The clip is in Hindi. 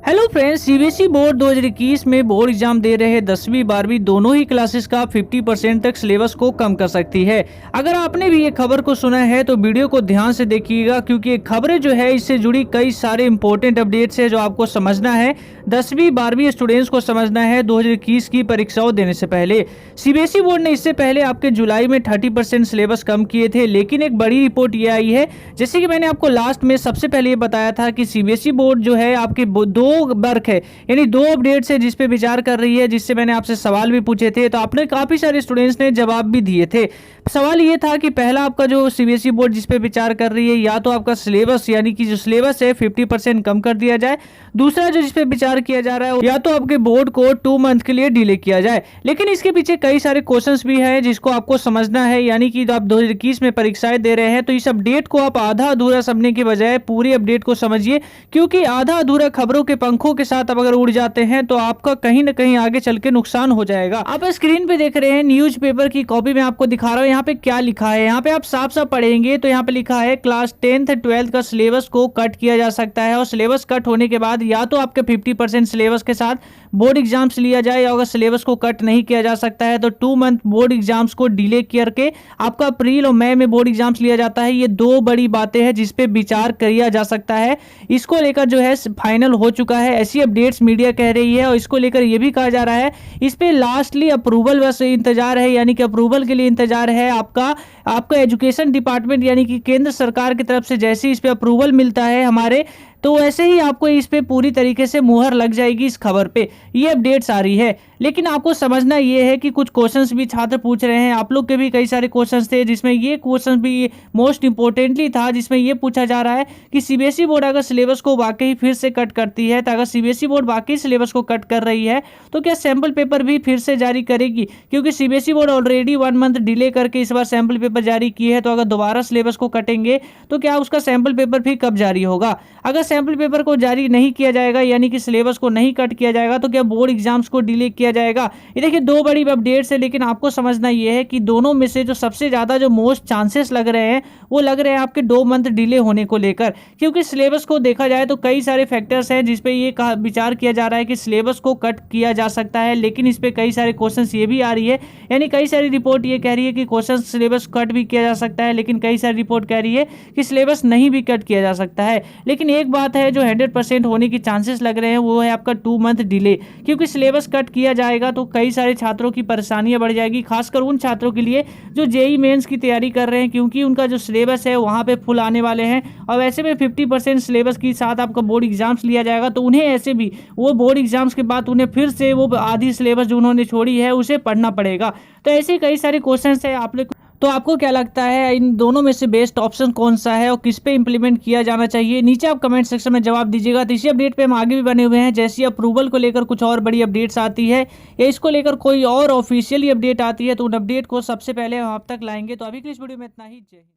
हेलो फ्रेंड्स, सीबीएसई बोर्ड 2021 में बोर्ड एग्जाम दे रहे 10वीं 12वीं दोनों ही क्लासेस का 50% तक सिलेबस को कम कर सकती है। अगर आपने भी ये खबर को सुना है तो वीडियो को ध्यान से देखिएगा, क्योंकि ये खबरें जो है इससे जुड़ी कई सारे इंपॉर्टेंट अपडेट्स है जो आपको समझना है। 10वीं 12वीं स्टूडेंट्स को समझना है 2021 की परीक्षाओं देने से पहले। सीबीएसई बोर्ड ने इससे पहले आपके जुलाई में 30% सिलेबस कम किए थे, लेकिन एक बड़ी रिपोर्ट ये आई है, जैसे कि मैंने आपको लास्ट में सबसे पहले ये बताया था कि सीबीएसई बोर्ड जो है आपके दो वर्क है, यानी दो अपडेट्स है जिस पे विचार कर रही है, जिससे मैंने आपसे सवाल भी पूछे थे, तो आपने काफी सारे स्टूडेंट्स ने जवाब भी दिए थे। सवाल ये था कि पहला आपका जो सीबीएसई बोर्ड जिस पे विचार कर रही है, या तो आपका सिलेबस यानी कि जो सिलेबस है 50% कम कर दिया जाए। दूसरा जो जिस पे विचार किया जा रहा है, या तो आपके बोर्ड को 2 मंथ के लिए डिले किया जाए। लेकिन इसके पीछे कई सारे क्वेश्चंस भी हैं जिसको आपको समझना है, यानी कि आप 2021 में परीक्षाएं दे रहे हैं तो इस अपडेट को आप आधा अधूरा समझने के बजाय पूरी अपडेट को समझिए, क्योंकि आधा अधूरा खबरों के पंखों के साथ आप अगर उड़ जाते हैं तो आपका कहीं ना कहीं आगे चल के नुकसान हो जाएगा। आप स्क्रीन पे देख रहे हैं न्यूज़पेपर की कॉपी में आपको दिखा रहा हूं, यहाँ पे क्या लिखा है। यहाँ पे आप साफ साफ पढ़ेंगे तो यहाँ पे लिखा है क्लास 10th 12th का सिलेबस को कट किया जा सकता है, और सिलेबस कट होने के बाद या तो आपके 50% सिलेबस के साथ बोर्ड एग्जाम्स लिया जाए, या अगर सिलेबस को कट नहीं किया जा सकता है तो 2 मंथ बोर्ड एग्जाम्स को डिले करके आपका अप्रैल और मई में बोर्ड एग्जाम्स लिया जाता है। ये दो बड़ी बातें हैं जिसपे विचार किया जा सकता है। इसको लेकर जो है फाइनल हो चुका है, ऐसी अपडेट्स मीडिया कह रही है, और इसको लेकर यह भी कहा जा रहा है इस पे लास्टली अप्रूवल बस इंतजार है, यानी कि अप्रूवल के लिए इंतजार है आपका एजुकेशन डिपार्टमेंट यानी कि केंद्र सरकार की तरफ से। जैसे इस पे अप्रूवल मिलता है हमारे, तो वैसे ही आपको इस पे पूरी तरीके से मुहर लग जाएगी इस खबर पे। ये अपडेट्स आ रही है, लेकिन आपको समझना ये है कि कुछ क्वेश्चंस भी छात्र पूछ रहे हैं। आप लोग के भी कई सारे क्वेश्चंस थे, जिसमें ये क्वेश्चन भी मोस्ट इंपोर्टेंटली था, जिसमें ये पूछा जा रहा है कि सीबीएसई बोर्ड अगर सिलेबस को वाकई फिर से कट करती है, तो अगर सीबीएसई बोर्ड वाकई सिलेबस को कट कर रही है तो क्या सैंपल पेपर भी फिर से जारी करेगी? क्योंकि CBSE board already 1 month delay करके इस बार सैंपल पेपर जारी किए है, तो अगर दोबारा सिलेबस को कटेंगे तो क्या उसका सैंपल पेपर भी कब जारी होगा? अगर सैंपल पेपर को जारी नहीं किया जाएगा, यानी कि सिलेबस को नहीं कट किया जाएगा, तो क्या बोर्ड एग्जाम्स को डिले किया जाएगा? ये देखिए दो बड़ी अपडेट्स है, लेकिन आपको समझना यह है कि दोनों में से जो सबसे ज्यादा जो मोस्ट चांसेस लग रहे हैं वो लग रहे हैं आपके 2 मंथ डिले होने को लेकर। क्योंकि सिलेबस को देखा जाए तो कई सारे फैक्टर्स हैं जिसपे ये विचार किया जा रहा है कि सिलेबस को कट किया जा सकता है, लेकिन इस पे कई सारे क्वेश्चंस ये भी आ रही है, यानी कई सारी रिपोर्ट ये कह रही है कि क्वेश्चन सिलेबस कट भी किया जा सकता है, लेकिन कई सारी रिपोर्ट कह रही है कि सिलेबस नहीं भी कट किया जा सकता है। लेकिन एक बात है जो 100% होने की चांसेस लग रहे हैं, वो है आपका 2 मंथ डिले। क्योंकि सिलेबस कट किया जाएगा तो कई सारे छात्रों की परेशानियां बढ़ जाएगी, खासकर उन छात्रों के लिए जो जेईई मेंस की तैयारी कर रहे हैं, क्योंकि उनका जो सिलेबस है वहां पे फुल आने वाले हैं, और वैसे में 50% सिलेबस के साथ आपका बोर्ड एग्जाम्स लिया जाएगा, तो उन्हें ऐसे भी वो बोर्ड एग्जाम्स के बाद उन्हें फिर से वो आधी सिलेबस जो उन्होंने छोड़ी है उसे पढ़ना पड़ेगा। तो ऐसे कई सारे क्वेश्चन है आप लोग। तो आपको क्या लगता है इन दोनों में से बेस्ट ऑप्शन कौन सा है और किस पे इंप्लीमेंट किया जाना चाहिए? नीचे आप कमेंट सेक्शन में जवाब दीजिएगा। तो इसी अपडेट पे हम आगे भी बने हुए हैं, जैसी अप्रूवल को लेकर कुछ और बड़ी अपडेट्स आती है या इसको लेकर कोई और ऑफिशियली अपडेट आती है तो उन अपडेट को सबसे पहले हम आप तक लाएंगे। तो अभी के इस वीडियो में इतना ही। जय हिंद।